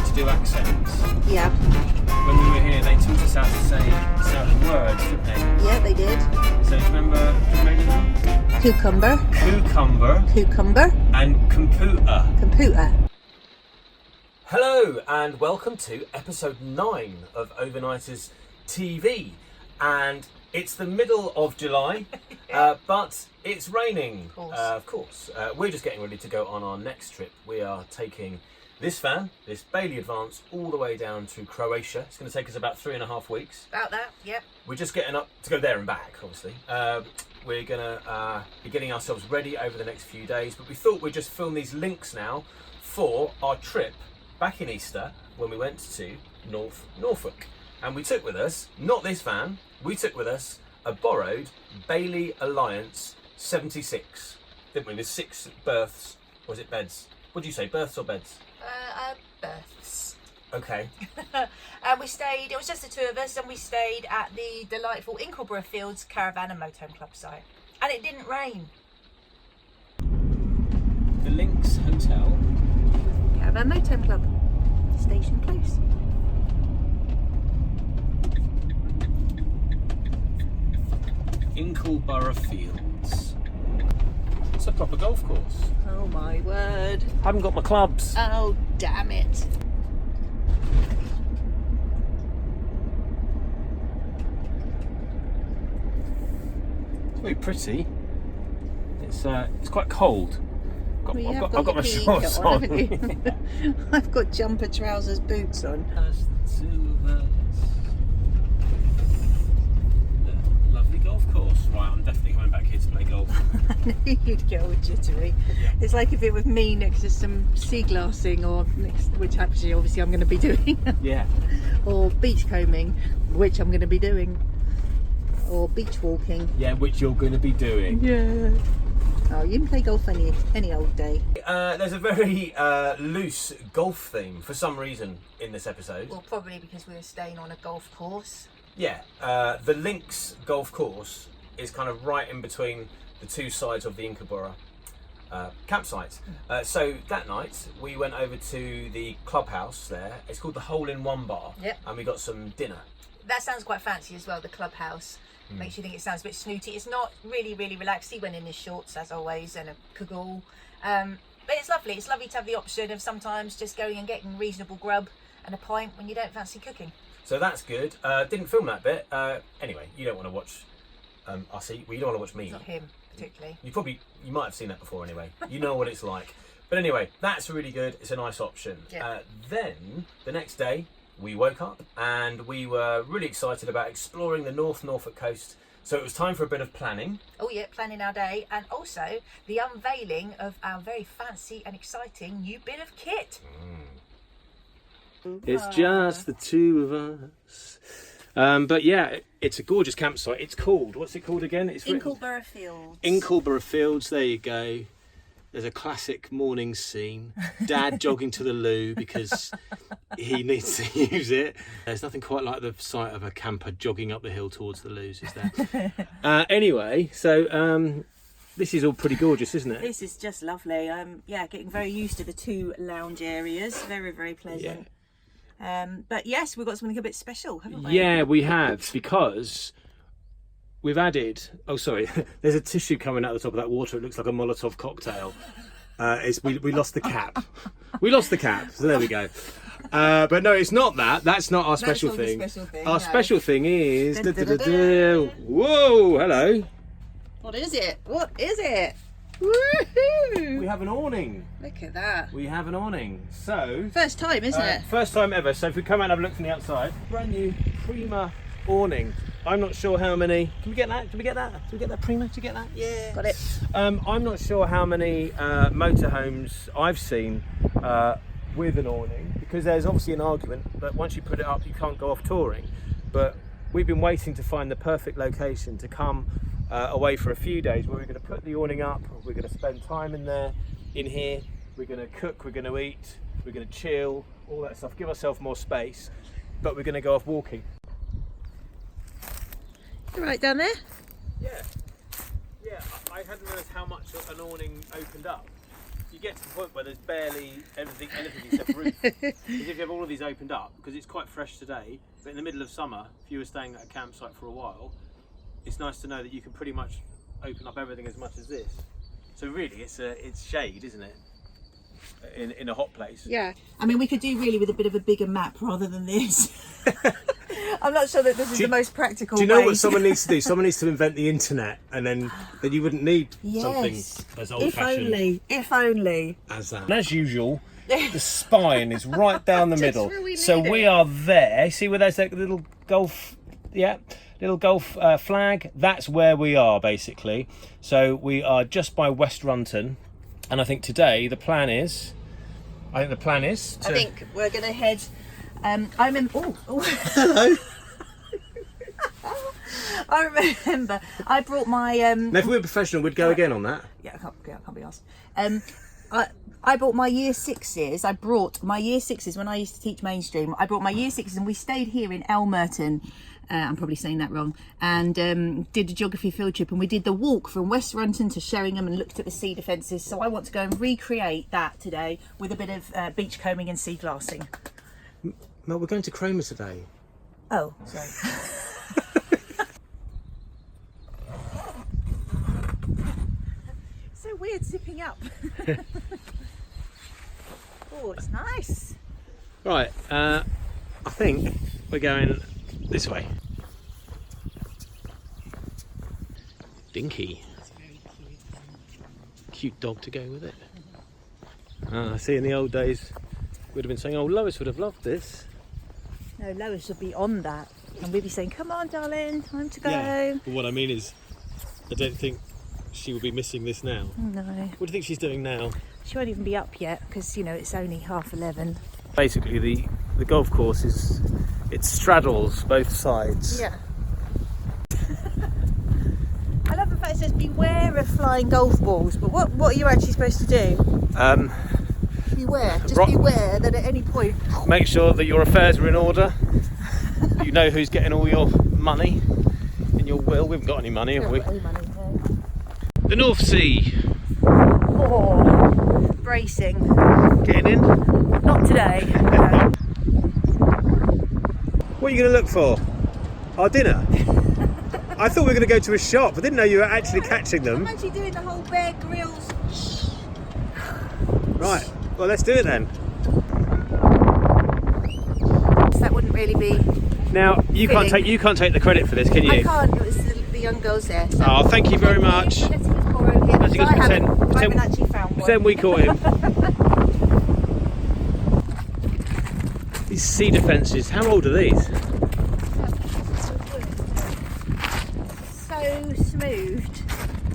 like to do accents. Yeah. When we were here, they taught us how to say certain words, didn't they? Yeah, they did. So do you remember them? Cucumber. Cucumber. Cucumber. And computer. Computer. Hello and welcome to episode 9 of Overnighters TV. And it's the middle of July, but it's raining. Of course. We're just getting ready to go on our next trip. We are taking this van, this Bailey Advance, all the way down to Croatia. It's going to take us about 3.5 weeks. About that, yep. We're just getting up to go there and back, obviously. We're going to be getting ourselves ready over the next few days, but we thought we'd just film these links now for our trip back in Easter when we went to North Norfolk. And we took with us, not this van, we took with us a borrowed Bailey Alliance 76, didn't we? With 6 berths, or was it beds? What do you say, berths or beds? Berths. Okay. And we stayed, it was just the two of us, and we stayed at the delightful Inkleborough Fields Caravan and Motorhome Club site. And it didn't rain. The Links Hotel. Caravan Motorhome Club. Station close. Inkleborough Fields. It's a proper golf course. Oh my word. I haven't got my clubs. Oh, damn it. It's very pretty. It's quite cold. I've got my shorts on. Haven't you? I've got jumper, trousers, boots on. That's the two of us. Lovely golf course. Right, I'm definitely coming back here to play golf. I knew you'd get all jittery. Yeah. It's like if it was me next to some sea glassing, or which actually obviously I'm going to be doing. Yeah. Or beach combing, which I'm going to be doing. Or beach walking. Yeah, which you're going to be doing. Yeah. Oh, you can play golf any old day. There's a very loose golf theme for some reason in this episode. Well, probably because we were staying on a golf course. Yeah, the Links golf course is kind of right in between the two sides of the Inkleborough campsite. So that night we went over to the clubhouse there. It's called the Hole-in-One Bar. Yep. And we got some dinner. That sounds quite fancy as well, the clubhouse. Makes you think it sounds a bit snooty. It's not really relaxed. He went in his shorts as always and a cagoule. But it's lovely. It's lovely to have the option of sometimes just going and getting reasonable grub and a pint when you don't fancy cooking. So that's good. Didn't film that bit. Anyway, you don't want to watch us eat. Well, you don't want to watch me. Not him particularly. You might have seen that before anyway. You know what it's like. But anyway, that's really good. It's a nice option. Yeah. Then the next day we woke up and we were really excited about exploring the North Norfolk coast. So it was time for a bit of planning. Oh yeah, planning our day, and also the unveiling of our very fancy and exciting new bit of kit. It's just the two of us. But yeah, it's a gorgeous campsite. It's called, what's it called again? It's Inkleborough Fields. Inkleborough Fields, there you go. There's a classic morning scene. Dad jogging to the loo because he needs to use it. There's nothing quite like the sight of a camper jogging up the hill towards the loos, is there? Anyway, so this is all pretty gorgeous, isn't it? This is just lovely. Yeah, getting very used to the 2 lounge areas. Very pleasant. Yeah. But yes, we've got something a bit special, haven't we? Yeah, we have, because we've added, oh sorry, there's a tissue coming out the top of that water. It looks like a Molotov cocktail. We lost the cap. We lost the cap, so there we go. But no, it's not that. That's not our special thing. Our special thing is... Whoa, hello. What is it? What is it? Woohoo! We have an awning. Look at that. We have an awning. So... First time, isn't it? First time ever. So if we come out and have a look from the outside, brand new Cromer awning. I'm not sure how many. Can we get that? Can we get that? Can we get that Prima? Did you get that? Yeah. Got it. I'm not sure how many motorhomes I've seen with an awning, because there's obviously an argument that once you put it up, you can't go off touring. But we've been waiting to find the perfect location to come away for a few days where we're going to put the awning up. We're going to spend time in here. We're going to cook. We're going to eat. We're going to chill. All that stuff. Give ourselves more space. But we're going to go off walking. You're right down there? Yeah. I hadn't realised how much an awning opened up. you get to the point where there's barely anything except roof. Because if you have all of these opened up, because it's quite fresh today, but in the middle of summer, if you were staying at a campsite for a while, it's nice to know that you can pretty much open up everything as much as this. So really, it's shade, isn't it? In a hot place. Yeah. I mean, we could do really with a bit of a bigger map rather than this. I'm not sure that this is the most practical. Do you know what someone needs to do? Someone needs to invent the internet, and then you wouldn't need something as old-fashioned. If only. As that. And as usual, the spine is right down the middle. So we are there. See where there's that little golf? Yeah. Little golf flag. That's where we are basically. So we are just by West Runton, and I think today the plan is. I think we're going to head. I remember. Oh, hello. I remember. I brought my. Now, if we were professional, we'd go again on that. Yeah, I can't be asked. I brought my year sixes. I brought my year sixes when I used to teach mainstream. I brought my year sixes, and we stayed here in Elmerton. I'm probably saying that wrong. And did a geography field trip, and we did the walk from West Runton to Sheringham and looked at the sea defences. So I want to go and recreate that today with a bit of beach combing and sea glassing. No, we're going to Cromer today. Oh, sorry. So weird zipping up. Oh, it's nice. Right, I think we're going this way. Dinky. Cute dog to go with it. I see in the old days we'd have been saying, oh, Lois would have loved this. No, Lois would be on that. And we'd be saying, come on, darling, time to go. Yeah, but what I mean is, I don't think she will be missing this now. No. What do you think she's doing now? She won't even be up yet because, you know, it's only 11:30. Basically, the golf course it straddles both sides. Yeah. I love the fact it says beware of flying golf balls, but what are you actually supposed to do? Beware. Just beware that at any point. Make sure that your affairs are in order. You know who's getting all your money in your will. We haven't got any money, have we? Any money, no. The North Sea. Oh, bracing. Getting in? Not today. No. What are you going to look for? Our dinner? I thought we were going to go to a shop. I didn't know you were actually catching them. I'm actually doing the whole Bear Grylls. Right, well let's do it then. That wouldn't really be. Now you can't take the credit for this, can you? I can't. It was the young girls there. So. Oh, thank you very much. Letting us borrow him. Letting us I haven't actually found one. Pretend we caught him. These sea defences, how old are these? So smooth.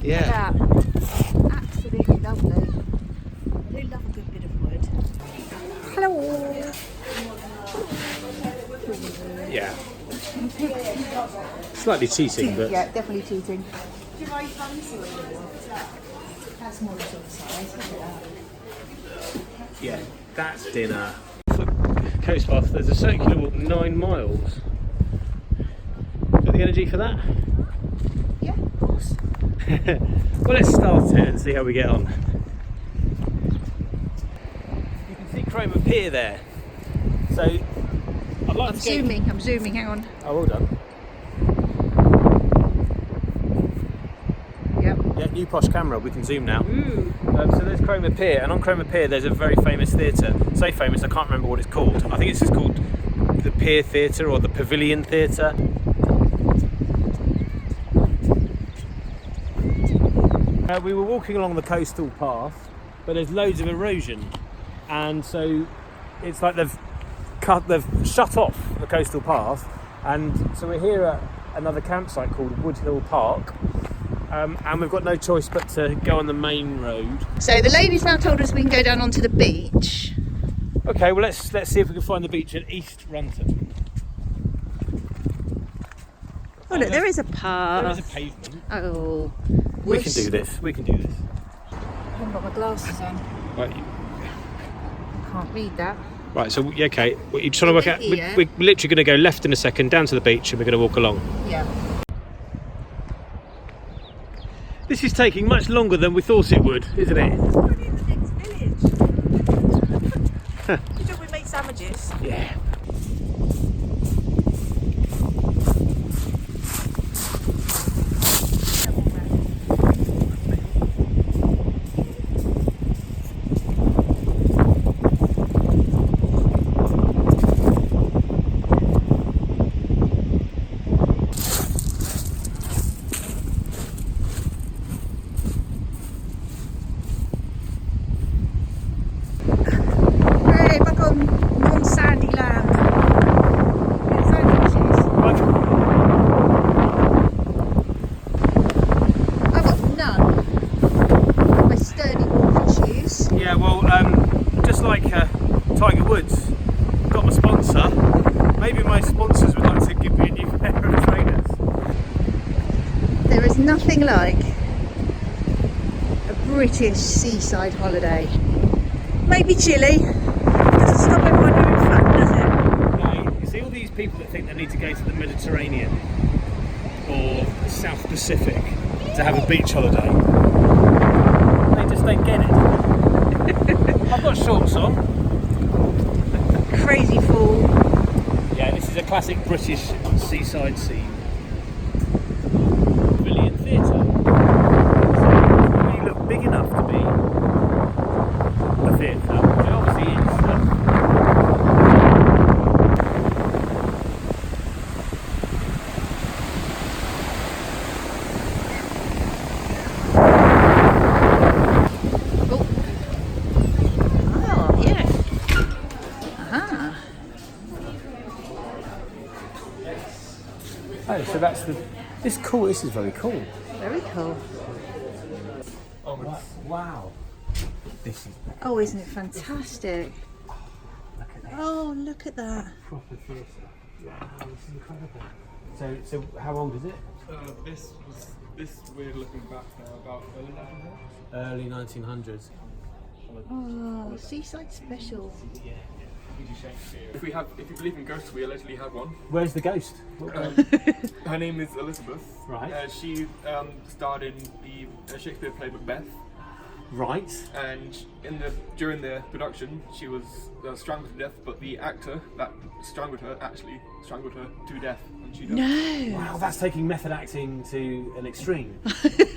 Yeah. Absolutely lovely. I do love a good bit of wood. Hello. Yeah. Slightly cheating, but Yeah, definitely cheating. That's more sort of size. yeah, that's dinner. Coast path, there's a circular walk 9 miles. Got the energy for that? Yeah, of course. Well, let's start it and see how we get on. You can see Cromer Pier there. So, I'd like to I'm zooming, hang on. Oh, well done. Yep. Yeah, new posh camera, we can zoom now. So there's Cromer Pier, and on Cromer Pier there's a very famous theatre. So famous, I can't remember what it's called. I think it's just called the Pier Theatre or the Pavilion Theatre. We were walking along the coastal path, but there's loads of erosion, and so it's like they've shut off the coastal path, and so we're here at another campsite called Wood Hill Park, and we've got no choice but to go on the main road. So the lady's now told us we can go down onto the beach. Okay, well let's see if we can find the beach at East Runton. Oh look, there is a path. There is a pavement. Oh. We can do this. We can do this. I haven't got my glasses on. Right. Can't read that. Right. So okay, you're trying to work out. We're literally going to go left in a second, down to the beach, and we're going to walk along. Yeah. This is taking much longer than we thought it would, isn't it? We're in the next village. Good job we made sandwiches. Yeah. Hey, back on non-sandy land. Sandwiches. I've got none. My sturdy walking shoes. Yeah, well, just like Tiger Woods got my sponsor, maybe my sponsors would like to give me a new pair of trainers. There is nothing like a British seaside holiday. Maybe chilly. Doesn't stop everyone having fun, does it? No, you see all these people that think they need to go to the Mediterranean or the South Pacific to have a beach holiday. They just don't get it. I've got shorts on. Crazy fall. Yeah, this is a classic British seaside scene. Brilliant theatre. So, you look big enough to be a theatre, which it obviously is. Oh, yeah. Aha. Oh, so that's the. This is cool. This is very cool. Very cool. Oh, wow. This is Oh, isn't it fantastic? look at that. Oh, look at that. Proper theatre. Wow, this is incredible. So how old is it? This we're looking back now about Early 1900s. Oh, seaside special. If you believe in ghosts, we allegedly have one. Where's the ghost? Her name is Elizabeth. Right. She starred in the Shakespeare play Macbeth, Right. and during the production, she was strangled to death. But the actor that strangled her actually strangled her to death, and she died. No. Wow, that's taking method acting to an extreme.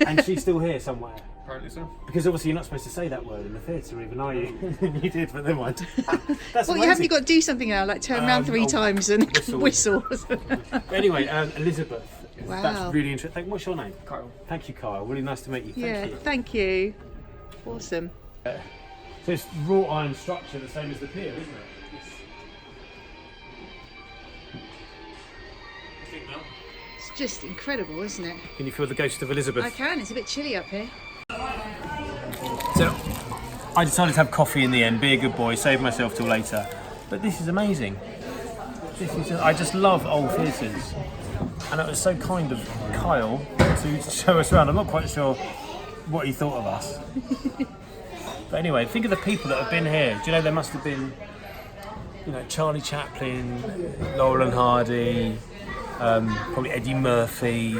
And she's still here somewhere. Apparently so. Because obviously you're not supposed to say that word in the theatre, even are you? You did, but never mind. That's Well, amazing. you haven't got to do something now, like turn around three oh, times and whistle. whistle. But anyway, Elizabeth. Wow. That's really interesting. What's your name? Kyle. Thank you, Kyle. Really nice to meet you. Thank Yeah, you. thank you. Awesome. So it's wrought iron structure, the same as the pier, isn't it? I think, Mel. It's just incredible, isn't it? Can you feel the ghost of Elizabeth? I can. It's a bit chilly up here. So I decided to have coffee in the end, be a good boy, save myself till later. But this is amazing. I just love old theatres. And it was so kind of Kyle to show us around. I'm not quite sure what he thought of us. But anyway, think of the people that have been here. Do you know there must have been, Charlie Chaplin, Laurel and Hardy, probably Eddie Murphy,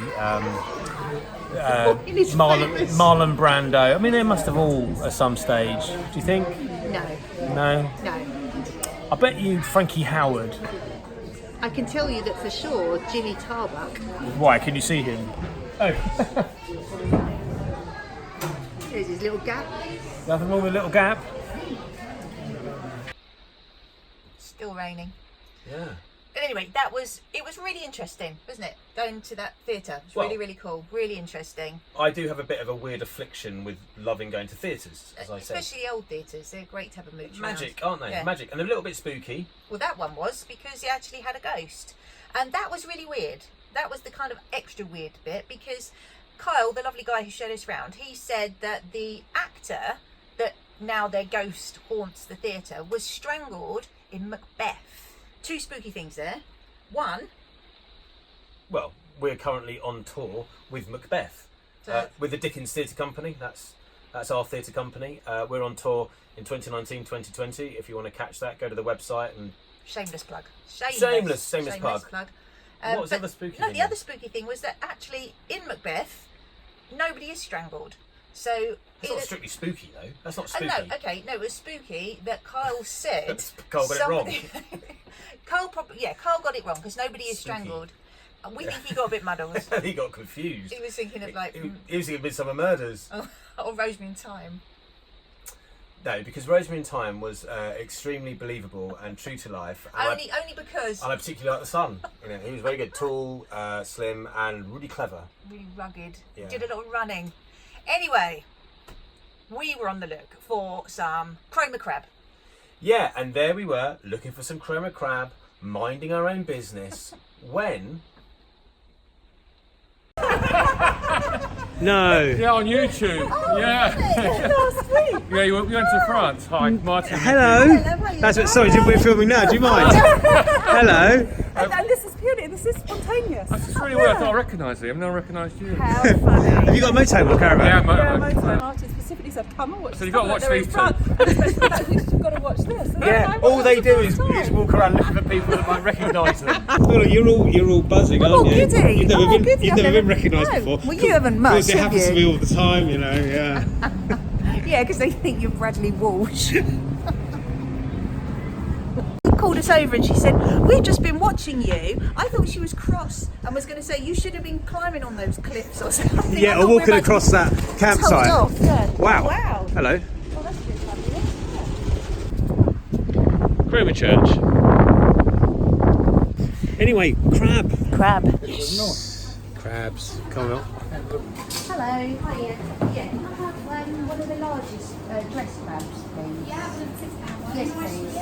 Marlon Brando. I mean, they must have all at some stage. Do you think? No. No? No. I bet you Frankie Howard. I can tell you that for sure, Jimmy Tarbuck. Why? Can you see him? Oh. There's his little gap. Nothing wrong with a little gap. Still raining. Yeah. But anyway, it was really interesting, wasn't it? Going to that theatre. It was Well- really, really cool. Really interesting. I do have a bit of a weird affliction with loving going to theatres, as I said. Especially the old theatres. They're great to have a mooch Magic, around. aren't they? Yeah. Magic. And they're a little bit spooky. Well, that one was because it actually had a ghost. And that was really weird. That was the kind of extra weird bit because Kyle, the lovely guy who showed us round, he said that the actor that now their ghost haunts the theatre was strangled in Macbeth. Two spooky things there. One, Well, we're currently on tour with Macbeth, with the Dickens Theatre Company. That's our theatre company. We're on tour in 2019, 2020. If you want to catch that, go to the website and... shameless plug. Shameless plug. What was the but other spooky no, thing the then? other spooky thing was that actually in Macbeth, nobody is strangled. So It's not strictly spooky though. That's not spooky. no, okay, no, it was spooky that Kyle said. Carl got it wrong. Carl got it wrong because nobody is strangled. And we think he got a bit muddled. He got confused. He was thinking of like He was thinking Midsummer Murders. or Rosemary in Time. No, because Rosemary in Time was extremely believable and true to life. And Only because and I particularly like the son. You know, he was very good, tall, slim, and really clever. really rugged. Yeah. Did a lot of running. Anyway, we were on the look for some Cromer crab. Yeah, and there we were, looking for some Cromer crab, minding our own business, when... No. Yeah, on YouTube. Yeah. Yeah, you went to France. Hi, Martin. Hello. That's what. Sorry, we're filming now. Do you mind? Hello. And this is purely, this is spontaneous. That's just really weird. I thought I recognised you. I've never recognised you. How funny. Have you got a motorhome or caravan? Yeah, Yeah, motorhome. Martin specifically said, come and watch. So you've got to watch these two. You've got to watch this. And Yeah, I all watch they it do all is the time. walk around looking for people that might recognise them. Well, you're all buzzing, Oh, aren't you? giddy. You've never Oh, been, giddy. you've I've never been never- recognised no. before. Well, you haven't Of much, course, it have happens to you? me all the time, you know. Yeah. Yeah, because they think you're Bradley Walsh. She called us over and she said, we've just been watching you. I thought she was cross and was going to say you should have been climbing on those cliffs or something. Yeah, I or thought we were walking about to across that be campsite. told off, yeah. Wow. Wow. Hello. Oh, that's a bit fabulous. Cromer Church. Anyway, crab. Crab. Crabs. Come on. Hello, hiya. Yeah, can I have one of the largest dressed crabs, please? Yeah, yes, please. I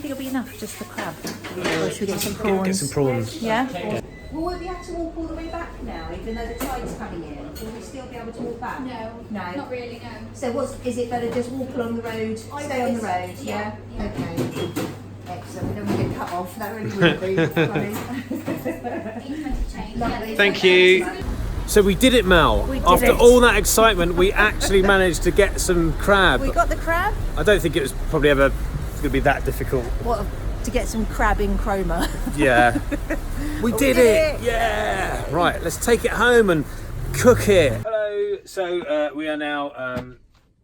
think it'll be enough just for crab. Or should we get some prawns? Get some prawns. Yeah? Will we be able to walk all the way back now, even though the tide's coming in? Will we still be able to walk back? No, No? not really, no. So is it better just walk along the road, stay on the road, yeah? Okay. Excellent, we don't want to get cut off, that really would be funny. Lovely. Thank you. So we did it, Mel. We did After it. all that excitement, we actually managed to get some crab. We got the crab. I don't think it was probably ever going to be that difficult. What, to get some crab in Cromer. Yeah. We did it! Yeah! Right, let's take it home and cook it. Hello. So we are now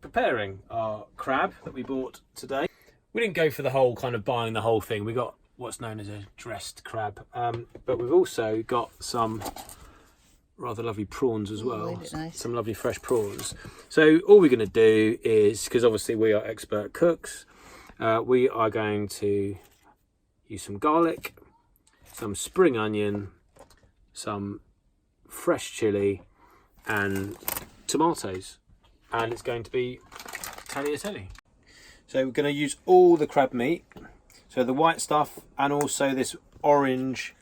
preparing our crab that we bought today. We didn't go for the whole kind of buying the whole thing. We got what's known as a dressed crab. But we've also got some rather lovely prawns as well. they look nice. Some lovely fresh prawns. So all we're going to do is, because obviously we are expert cooks, we are going to use some garlic, some spring onion, some fresh chilli and tomatoes, and it's going to be tagliatelle. So we're going to use all the crab meat, so the white stuff and also this orange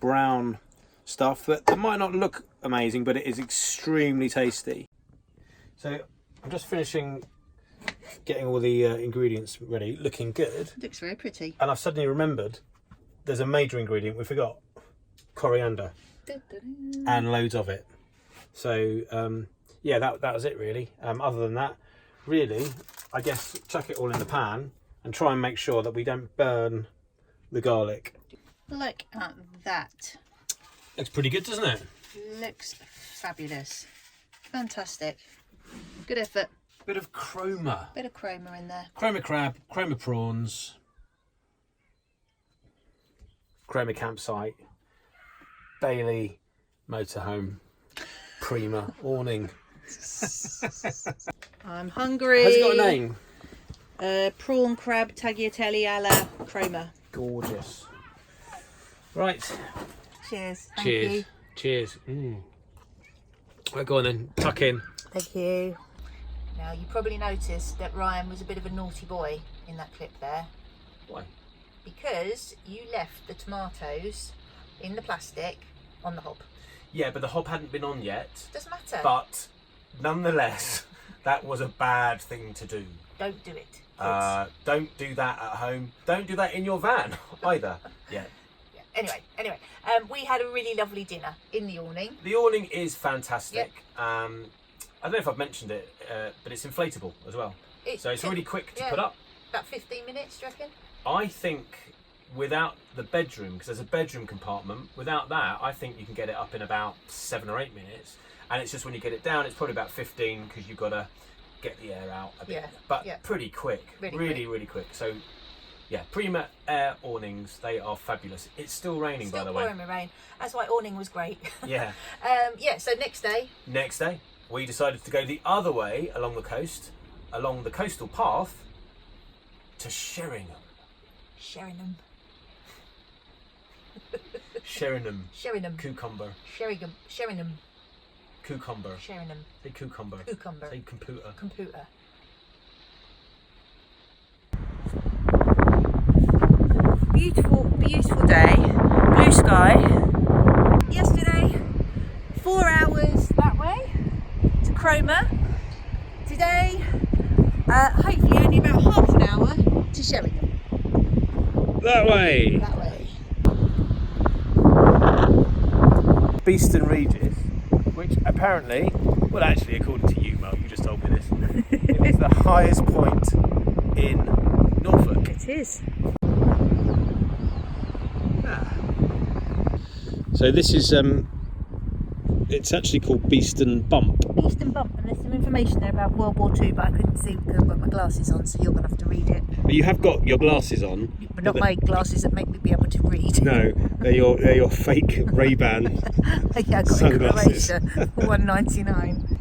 brown stuff that might not look amazing, but it is extremely tasty. So I'm just finishing getting all the ingredients ready, looking good. Looks very pretty. And I've suddenly remembered there's a major ingredient we forgot: coriander, and loads of it. So yeah, that was it really. Other than that, really, I guess chuck it all in the pan and try and make sure that we don't burn the garlic. Look at that. Looks pretty good, doesn't it? Looks fabulous. Fantastic. Good effort. Bit of Cromer. Bit of Cromer in there. Cromer crab, Cromer prawns, Cromer campsite, Bailey motorhome, Prima awning. I'm hungry. Has it got a name? Prawn crab tagliatelle a la Cromer. Gorgeous. Right. Cheers. Thank Cheers. you. Cheers. Right, go on then. Tuck in. Thank you. Now you probably noticed that Ryan was a bit of a naughty boy in that clip there. Why? Because you left the tomatoes in the plastic on the hob. Yeah, but the hob hadn't been on yet. Doesn't matter. But nonetheless, that was a bad thing to do. Don't do it. Don't do that at home. Don't do that in your van either. Yeah. Anyway, we had a really lovely dinner in the awning. The awning is fantastic. I don't know if I've mentioned it, but it's inflatable as well. So it's really quick to put up. About 15 minutes, do you reckon? I think without the bedroom, because there's a bedroom compartment. Without that, I think you can get it up in about 7 or 8 minutes. And it's just when you get it down, it's probably about 15 because you've got to get the air out a bit. Yeah, But yeah. pretty quick, really quick. So yeah, Prima Air awnings, they are fabulous. It's still raining, by the way. Still pouring rain. That's why awning was great. Yeah. Yeah, so next day. Next day, we decided to go the other way along the coast, along the coastal path to Sheringham. Sheringham. Sheringham. Sheringham. Cucumber. Sheringham. Sheringham. Cucumber. Sheringham. Say cucumber. Cucumber. Say computer. Computer. Beautiful, beautiful day. Blue sky. Yesterday, 4 hours that way to Cromer. Today, hopefully only about half an hour to Sheringham. That way. That way. Beeston Regis, which apparently, well, actually, according to you, Mel, you just told me this, it is the highest point in Norfolk. It is. So this is, it's actually called Beeston Bump. Beeston Bump, and there's some information there about World War II, but I couldn't see because I've got my glasses on, so you're going to have to read it. But you have got your glasses on. But not my glasses that make me be able to read. No, they're your fake Ray-Ban Yeah, I got sunglasses. it Croatia for $1.99.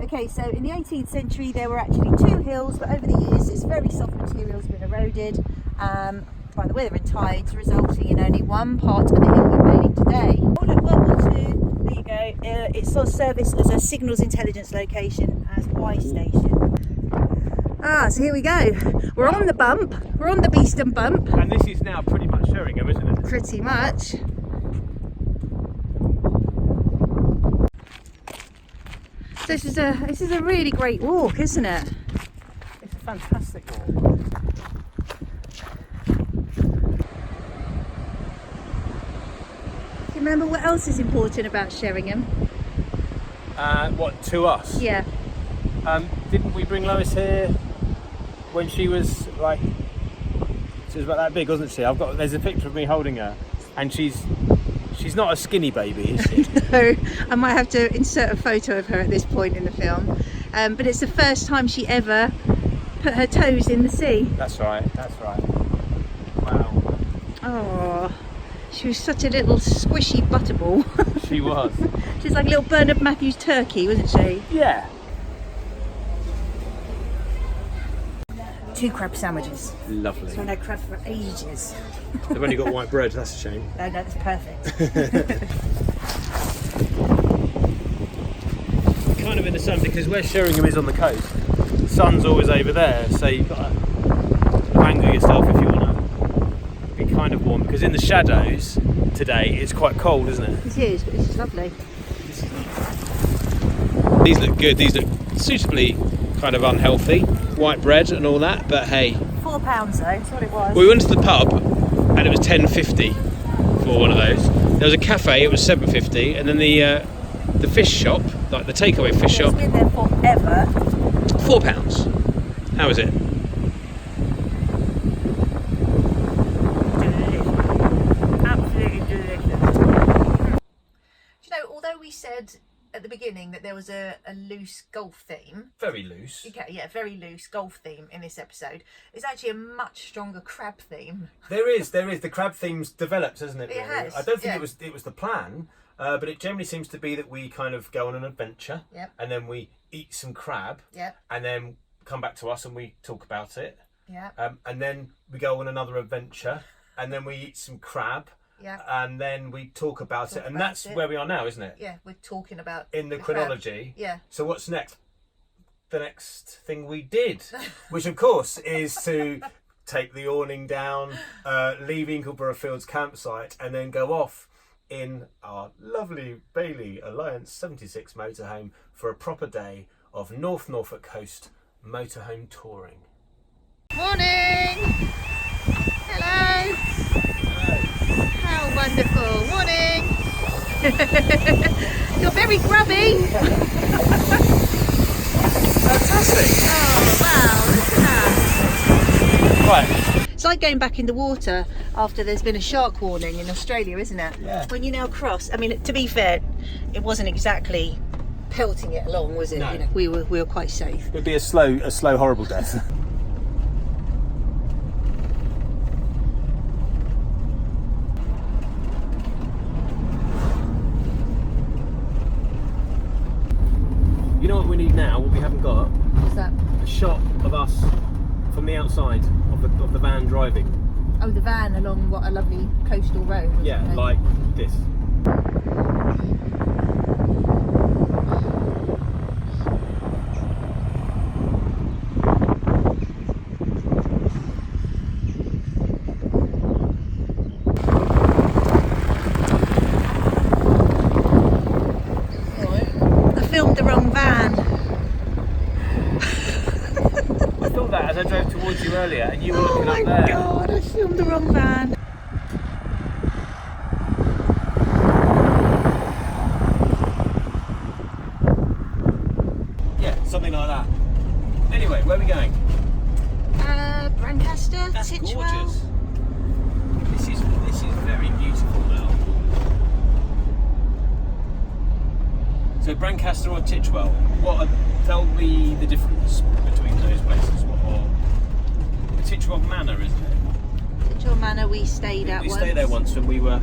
Okay, so in the 18th century there were actually 2 hills, but over the years this very soft material has been eroded by the weather and tides, resulting in only one part of the hill remaining today. Oh look, World War II, there you go. It's on service as a signals intelligence location as Y station. So here we go. We're on the bump. We're on the Beeston Bump. And this is now pretty much Sheringham, isn't it? Pretty much. So this is a really great walk, isn't it? It's a fantastic walk. Do you remember what else is important about Sheringham? What, to us? Yeah. Didn't we bring Lois here when she was like, she was about that big, wasn't she? There's a picture of me holding her, and she's not a skinny baby, is she? So I might have to insert a photo of her at this point in the film. But it's the first time she ever put her toes in the sea. That's right. Wow. Oh, she was such a little squishy butterball. She was. She's like a little Bernard Matthews turkey, wasn't she? Yeah. 2 crab sandwiches. Lovely. So I've had crab for ages. They've only got white bread, that's a shame. No, that's perfect. Kind of in the sun, because where Sheringham is on the coast, the sun's always over there, so you've got to angle yourself if you want to be kind of warm, because in the shadows today it's quite cold, isn't it? It is, but this is lovely. These look good, these look suitably kind of unhealthy, white bread and all that, but hey. £4 though, that's what it was. We went to the pub and it was £10.50 for one of those. There was a cafe, it was £7.50, and then the fish shop, like the takeaway fish shop, It's been there forever. £4. How is it? Absolutely delicious. Do you know, although we said at the beginning that there was a loose golf theme, Very loose. okay, yeah, very loose golf theme in this episode, there's actually a much stronger crab theme. There is. The crab theme's developed, hasn't it? It really? has, I don't think yeah. it was the plan, but it generally seems to be that we kind of go on an adventure, Yep. and then we eat some crab, Yep, and then come back to us and we talk about it, yeah, and then we go on another adventure, and then we eat some crab, yeah, and then we talk about it, and about that's it. where we are now, isn't it? yeah. We're talking about In the crab. chronology. Yeah. So what's next? The next thing we did, which of course is to take the awning down, leave Ingleborough Fields campsite, and then go off in our lovely Bailey Alliance 76 motorhome for a proper day of North Norfolk coast motorhome touring. Morning! Hello! How wonderful! Morning! You're very grubby! Fantastic! Oh wow, look at that! Right, It's like going back in the water after there's been a shark warning in Australia, isn't it? Yeah. When you now cross, I mean, to be fair, it wasn't exactly pelting it along, was it? No. You know, we were quite safe. It'd be a slow, horrible death. You know what we need now? What we haven't got? What's that? A shot of us from the outside of the van driving. Oh, the van along what a lovely coastal road. wasn't Yeah, it? like this. I filmed the wrong van. I thought that as I drove towards you earlier, and you were looking Oh my up there. god, I filmed the wrong van. Yeah, something like that. Anyway, where are we going? Brancaster, That's Titchwell. gorgeous. This is very beautiful now. So Brancaster or Titchwell? Tell me the difference between those places. The Titchwell Manor, isn't it? Titchwell Manor we stayed at We once. stayed there once when we were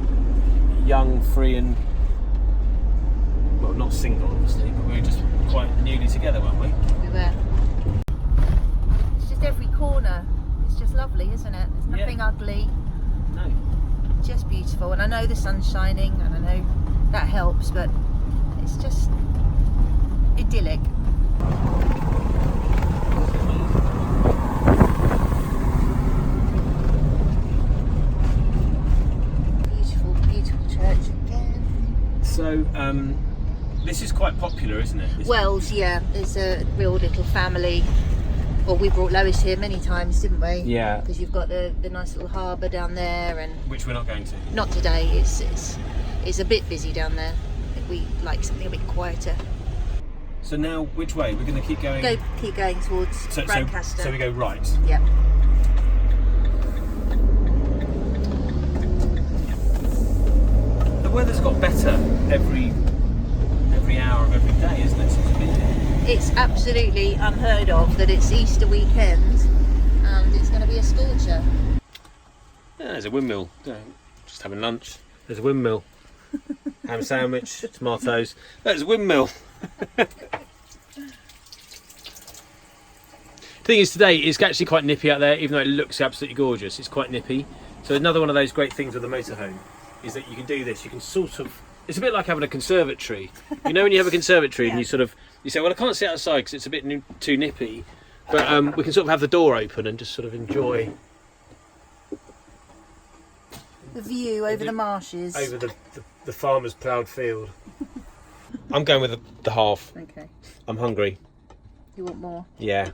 young, free, and well, not single, obviously, but we were just quite newly together, weren't we? We were. It's just every corner. It's just lovely, isn't it? There's nothing ugly. No. Just beautiful. And I know the sun's shining, and I know that helps, but it's just idyllic. Beautiful, beautiful church again. So, this is quite popular, isn't it? This- Wells, yeah, there's a real little family. Well, we brought Lois here many times, didn't we? Yeah. Because you've got the nice little harbour down there, and Which we're not going to. not today. It's a bit busy down there. I think we like something a bit quieter. So now, which way? We're going to keep going. Keep going towards Brancaster. So we go right. Yep. The weather's got better every hour of every day, isn't it? Since we've been here? It's absolutely unheard of that it's Easter weekend and it's going to be a scorcher. Yeah, there's a windmill. Just having lunch. There's a windmill. Ham sandwich, tomatoes. There's a windmill. Thing is, today it's actually quite nippy out there, even though it looks absolutely gorgeous. It's quite nippy. So another one of those great things with the motorhome is that you can do this. You can sort of. It's a bit like having a conservatory. You know, when you have a conservatory and you say, well, I can't sit outside because it's a bit too nippy, but we can sort of have the door open and just sort of enjoy The view over the marshes. over the farmer's ploughed field. I'm going with the half. Okay. I'm hungry. You want more? Yeah.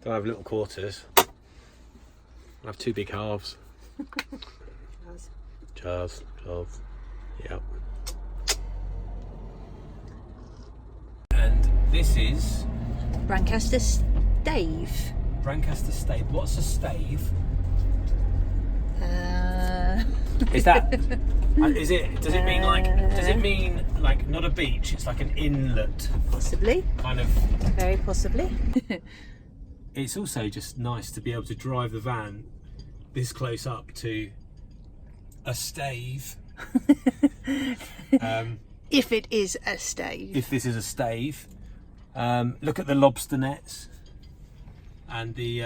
Don't have little quarters. I'll have two big halves. Jars. Yep. And this is Brancaster stave. Brancaster stave. What's a stave? Is that? Is it? Does it mean like? Does it mean like not a beach? It's like an inlet, Possibly. kind of. Very possibly. It's also just nice to be able to drive the van this close up to a stave. If it is a stave. If this is a stave, look at the lobster nets and the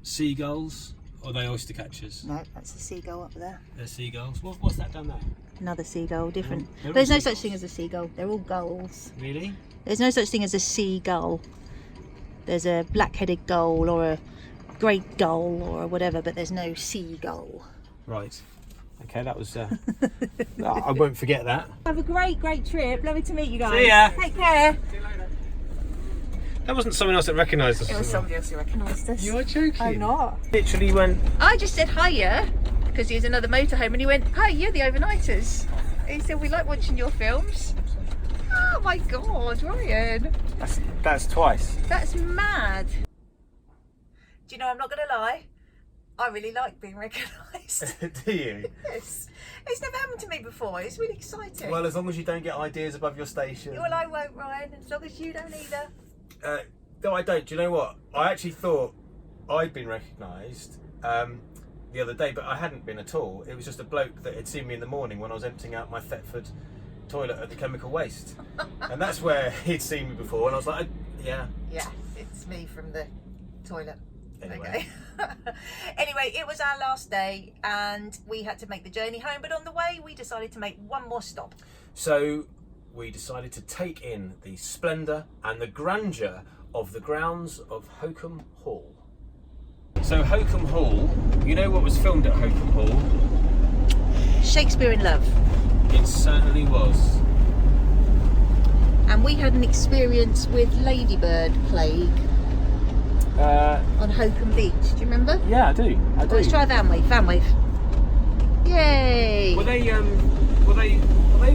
seagulls. Or are they oyster catchers? No, that's a seagull up there. They're seagulls. What's that down there? Another seagull, different. They're all There's no seagulls. such thing as a seagull. They're all gulls. Really? There's no such thing as a seagull. There's a black-headed gull or a great gull or whatever, but there's no seagull. Right. Okay, that was. I won't forget that. Have a great trip. Lovely to meet you guys. See ya. Take care. That wasn't someone else that recognised us. It was somebody else who recognised us. You are joking. I'm not. Literally went. I just said hiya because he was another motorhome, and he went, "Hi, you're the overnighters." And he said, "We like watching your films." Oh my God, Ryan! That's twice. That's mad. Do you know? I'm not going to lie. I really like being recognised. Do you? Yes. It's never happened to me before. It's really exciting. Well, as long as you don't get ideas above your station. Well, I won't, Ryan, as long as you don't either. No, I don't. Do you know what? I actually thought I'd been recognised the other day, but I hadn't been at all. It was just a bloke that had seen me in the morning when I was emptying out my Thetford toilet at the chemical waste. And that's where he'd seen me before, and I was like, yeah. Yeah, it's me from the toilet. Anyway. Okay. Anyway, it was our last day and we had to make the journey home, but on the way we decided to make one more stop. So we decided to take in the splendour and the grandeur of the grounds of Holkham Hall. So Holkham Hall, you know what was filmed at Holkham Hall? Shakespeare in Love. It certainly was. And we had an experience with ladybird plague on Holkham Beach. Do you remember? Yeah, I do. Let's try van wave. Van wave. Yay! Were they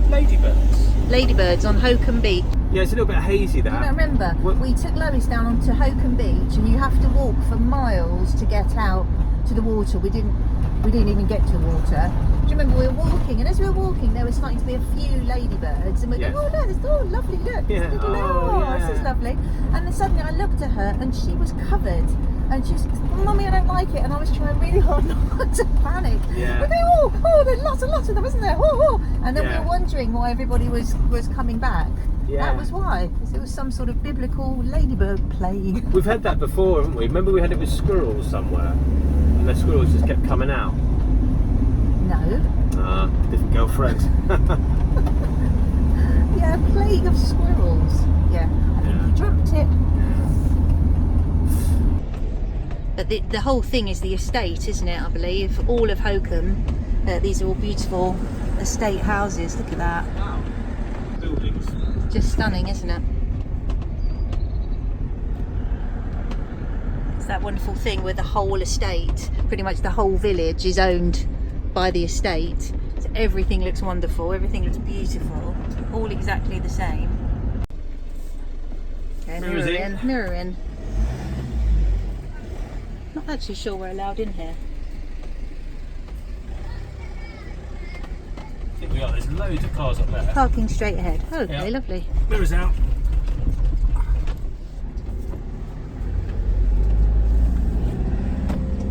ladybirds? Ladybirds on Holkham Beach. Yeah, it's a little bit hazy there. I remember we took Lois down onto Holkham Beach, and you have to walk for miles to get out to the water. We didn't even get to the water. Do you remember we were walking, and as we were walking, there was starting to be a few ladybirds, and we Yes. go, oh no, oh lovely, look, Yeah. this little, Oh, yeah. this is lovely. And then suddenly I looked at her, and she was covered, and she was, Mummy, I don't like it, and I was trying really hard not to panic. Yeah. We go, oh, there's lots and lots of them, isn't there? Oh. And then Yeah. we were wondering why everybody was coming back. Yeah. That was why, because it was some sort of biblical ladybird plague. We've had that before, haven't we? Remember we had it with squirrels somewhere, and the squirrels just kept coming out. No. Different girlfriend. Yeah, a plague of squirrels. Yeah, I think Yeah. you dreamt it. But the whole thing is the estate, isn't it? I believe all of Holkham. These are all beautiful estate houses. Look at that. Buildings. Just stunning, isn't it? It's that wonderful thing where the whole estate, pretty much the whole village, is owned by the estate. So everything looks wonderful, everything looks beautiful, all exactly the same. Okay, Mirrors mirror in. in, mirror in. Not actually sure we're allowed in here. I think we are. There's loads of cars up there. Parking straight ahead. Okay, Yeah. lovely. Mirrors out.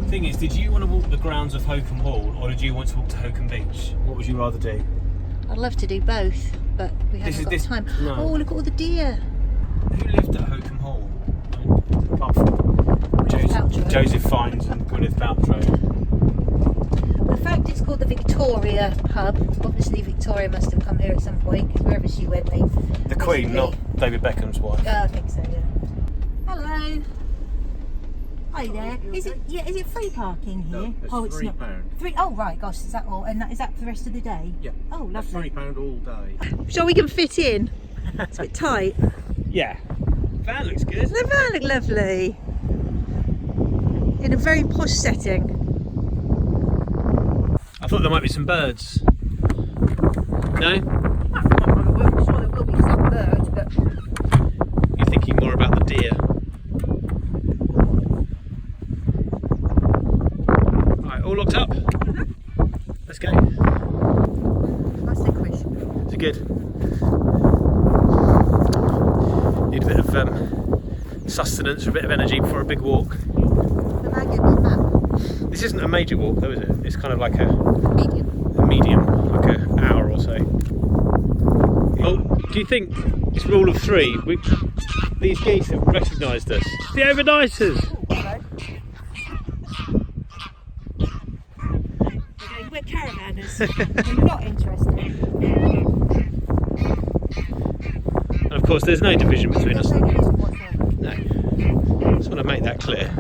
Thing is, did you want to walk the grounds of Holkham Hall, or did you want to walk to Holkham Beach? What would you rather do? I'd love to do both, but we haven't got time. no. Oh, look at all the deer. Who lived at Holkham Hall? Apart from Paltrow. Joseph Fiennes and Gwyneth Paltrow. The fact it's called the Victoria pub, obviously Victoria must have come here at some point, because wherever she went, The Queen, not David Beckham's wife. I think so, yeah. Hello. Hi there. Is it free parking here? No, it's oh, it's £3. not. Oh right, gosh, is that all? And is that for the rest of the day? Yeah. Oh, That's lovely. £3 all day. Sure we can fit in? It's a bit tight. Yeah. Van looks good. The van look lovely. In a very posh setting. I thought there might be some birds. No? I'm sure there will be some birds, but You're thinking more about the deer. Right, all locked up. Let's go. that's the question. Is it good? Need a bit of sustenance or a bit of energy before a big walk. Can I give me a map? This isn't a major walk though, is it? It's kind of like a Medium. medium, like an hour or so. Well, do you think it's rule of three? These geese have recognised us. The overnighters! We're caravanners. I'm not interested. And of course there's no division between us. No. No. Just want to make that clear.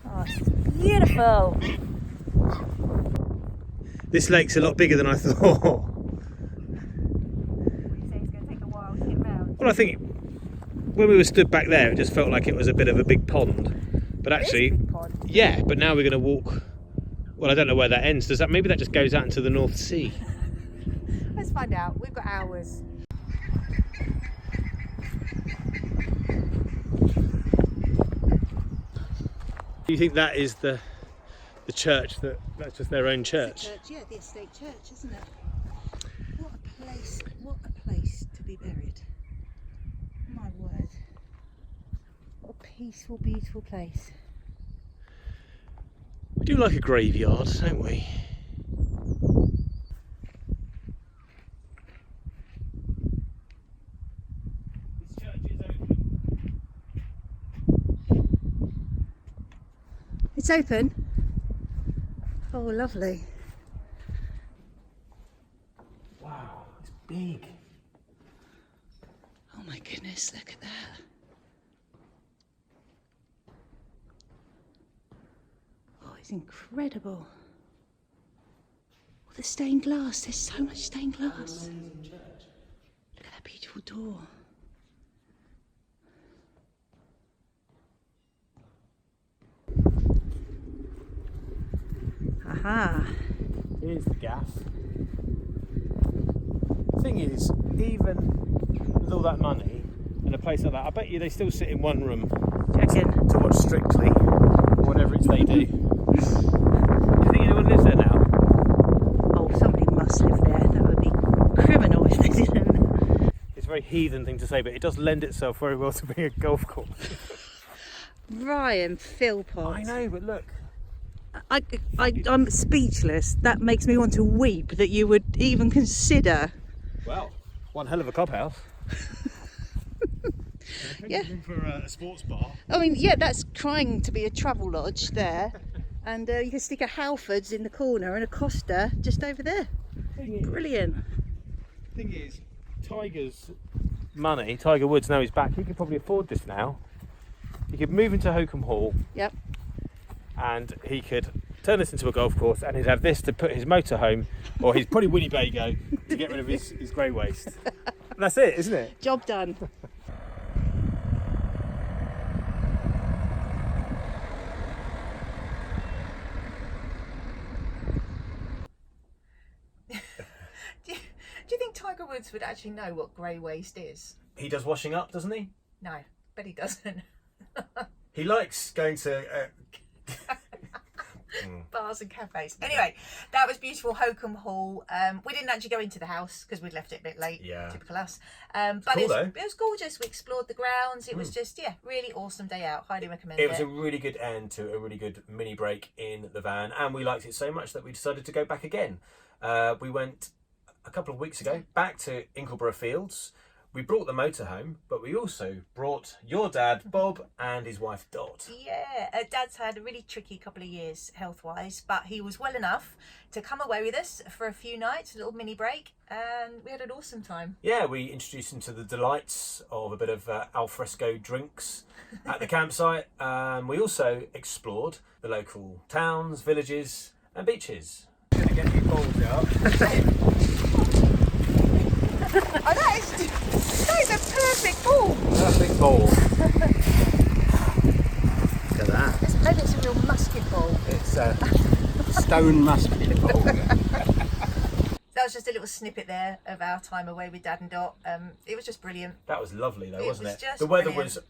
Oh, it's beautiful. This lake's a lot bigger than I thought. You say it's going to take a while to get round. Well, I think when we were stood back there, it just felt like it was a bit of a big pond. But actually, Big pond. yeah, but now we're going to walk. Well, I don't know where that ends. Does that, maybe that just goes out into the North Sea? Let's find out. We've got hours. Do you think that is the church, that's just their own church? Church, yeah, the estate church, isn't it? What a place to be buried. My word. What a peaceful, beautiful place. We do like a graveyard, don't we? This church is open. It's open. Oh, lovely. Wow, it's big. Oh my goodness, look at that. Oh, it's incredible. All the stained glass, there's so much stained glass. Look at that beautiful door. Aha. Here's the gaff. Thing is, even with all that money and a place like that, I bet you they still sit in one room Checking. to watch Strictly, or whatever it's they do. Do you think anyone lives there now? Oh, somebody must live there. That would be criminal if they didn't. It's a very heathen thing to say, but it does lend itself very well to being a golf course. Ryan Philpott. I know, but look. I'm speechless. That makes me want to weep that you would even consider. Well, one hell of a clubhouse. Yeah. Room for a sports bar. I mean, yeah, that's trying to be a travel lodge there. And you can stick a Halfords in the corner and a Costa just over there. Brilliant. Thing is, Tiger's money, Tiger Woods, now he's back, he could probably afford this now. He could move into Holkham Hall. Yep. And he could turn this into a golf course, and he'd have this to put his motorhome, or his probably Winnebago, to get rid of his grey waste. And that's it, isn't it? Job done. Do you think Tiger Woods would actually know what grey waste is? He does washing up, doesn't he? No, but he doesn't. He likes going to... Bars and cafes. Anyway, that was beautiful Holkham Hall. We didn't actually go into the house because we'd left it a bit late. Yeah. Typical us. But cool, it was gorgeous. We explored the grounds. It was just, really awesome day out. Highly recommend it. It was a really good end to a really good mini break in the van, and we liked it so much that we decided to go back again. We went a couple of weeks ago back to Inkleborough Fields. We brought the motorhome, but we also brought your dad, Bob, and his wife, Dot. Yeah, Dad's had a really tricky couple of years health-wise, but he was well enough to come away with us for a few nights, a little mini break, and we had an awesome time. Yeah, we introduced him to the delights of a bit of alfresco drinks at the campsite. We also explored the local towns, villages, and beaches. I'm going to get your balls out. Oh, that is a perfect ball. Perfect ball. Look at that. Maybe it's a real musket ball. It's a stone musket ball. That was just a little snippet there of our time away with Dad and Dot. It was just brilliant. That was lovely though, wasn't it? Just The weather brilliant. was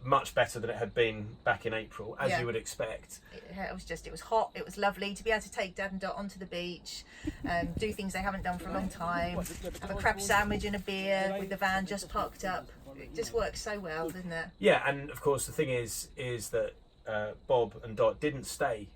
much better than it had been back in April, as you would expect. It was hot, it was lovely to be able to take Dad and Dot onto the beach and do things they haven't done for a long time, have a crab sandwich and a beer with the van just parked up. It just works so well, doesn't it? Yeah, and of course the thing is that Bob and Dot didn't stay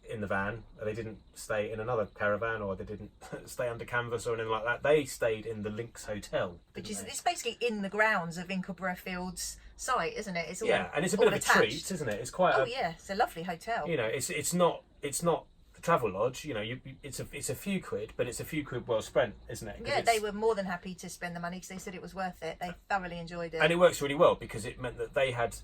in the van. They didn't stay in another caravan, or they didn't stay under canvas or anything like that. They stayed in the Lynx Hotel, Which is it's basically in the grounds of Inkleborough Fields site, isn't it? It's all, and it's a bit of attached. a treat, isn't it? It's quite it's a lovely hotel. you know, it's not the travel lodge. You know, it's a few quid, but it's a few quid well spent, isn't it? Yeah, they were more than happy to spend the money because they said it was worth it. They thoroughly enjoyed it. And it works really well because it meant that they had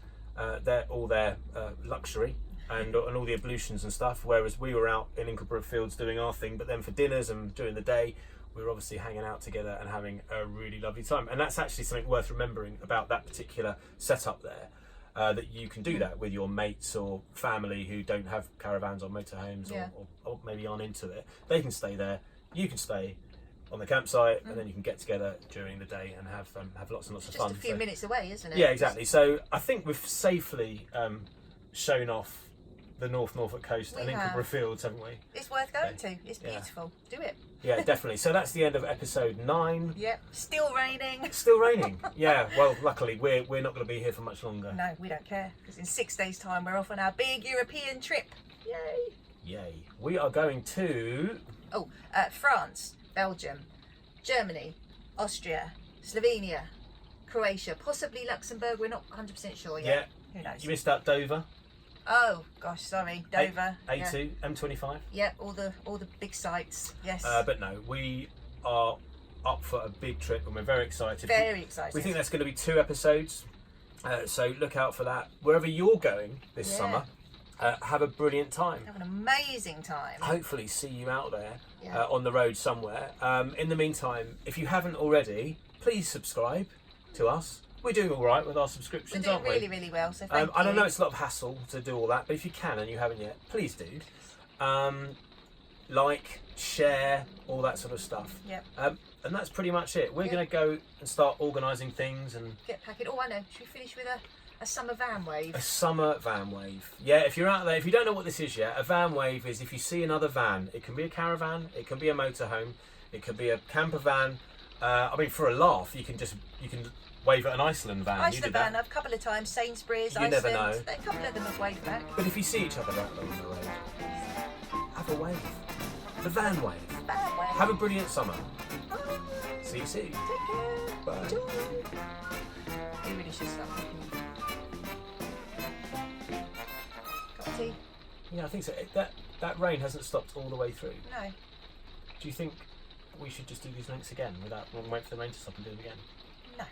all their luxury and all the ablutions and stuff, whereas we were out in Inkleborough Fields doing our thing. But then for dinners and during the day, we were obviously hanging out together and having a really lovely time. And that's actually something worth remembering about that particular setup there, that you can do that with your mates or family who don't have caravans or motorhomes or maybe aren't into it. They can stay there, you can stay on the campsite, and then you can get together during the day and have lots and lots of fun. Just a few minutes away, isn't it? Yeah, exactly. So I think we've safely shown off the North Norfolk coast We and have. Inverbervie Fields, haven't we? It's worth going to. It's Yeah. beautiful. Do it. Yeah, definitely. So that's the end of episode 9. Yep. Still raining. It's still raining. Yeah, well, luckily we're not going to be here for much longer. No, we don't care, because in 6 days' time we're off on our big European trip. Yay! Yay. We are going to... Oh, France, Belgium, Germany, Austria, Slovenia, Croatia, possibly Luxembourg. We're not 100% sure Yeah. yet. Who knows? You missed out Dover. Oh gosh, sorry, Dover. A2, M25. Yeah, all the big sites. Yes. But no, we are up for a big trip and we're very excited. Very excited. We think that's going to be 2 episodes. So look out for that. Wherever you're going this Yeah. summer, have a brilliant time. Have an amazing time. Hopefully see you out there Yeah. on the road somewhere. In the meantime, if you haven't already, please subscribe to us. We're doing all right with our We're subscriptions, doing aren't we? really, really well. So thank you. I don't know, it's a lot of hassle to do all that, but if you can and you haven't yet, please do. Like, share, all that sort of stuff. Yep. And that's pretty much it. We're Yeah. going to go and start organising things and Get packing. Oh, I know. Should we finish with a summer van wave? a summer van wave. Yeah, if you're out there, if you don't know what this is yet, a van wave is if you see another van. It can be a caravan, it can be a motorhome, it could be a camper van. I mean, for a laugh, you can wave at an Iceland van. You Iceland did van, that. a couple of times. Sainsbury's, You Iceland. never know. A couple of them have waved back. But if you see each other out on the road, have a wave. The van wave. Van wave. Have a brilliant summer. See you soon. Take care. Bye. Enjoy. You really should stop. Cup of tea? Yeah, I think so. That rain hasn't stopped all the way through. No. Do you think we should just do these links again without wait for the rain to stop and do them again? No.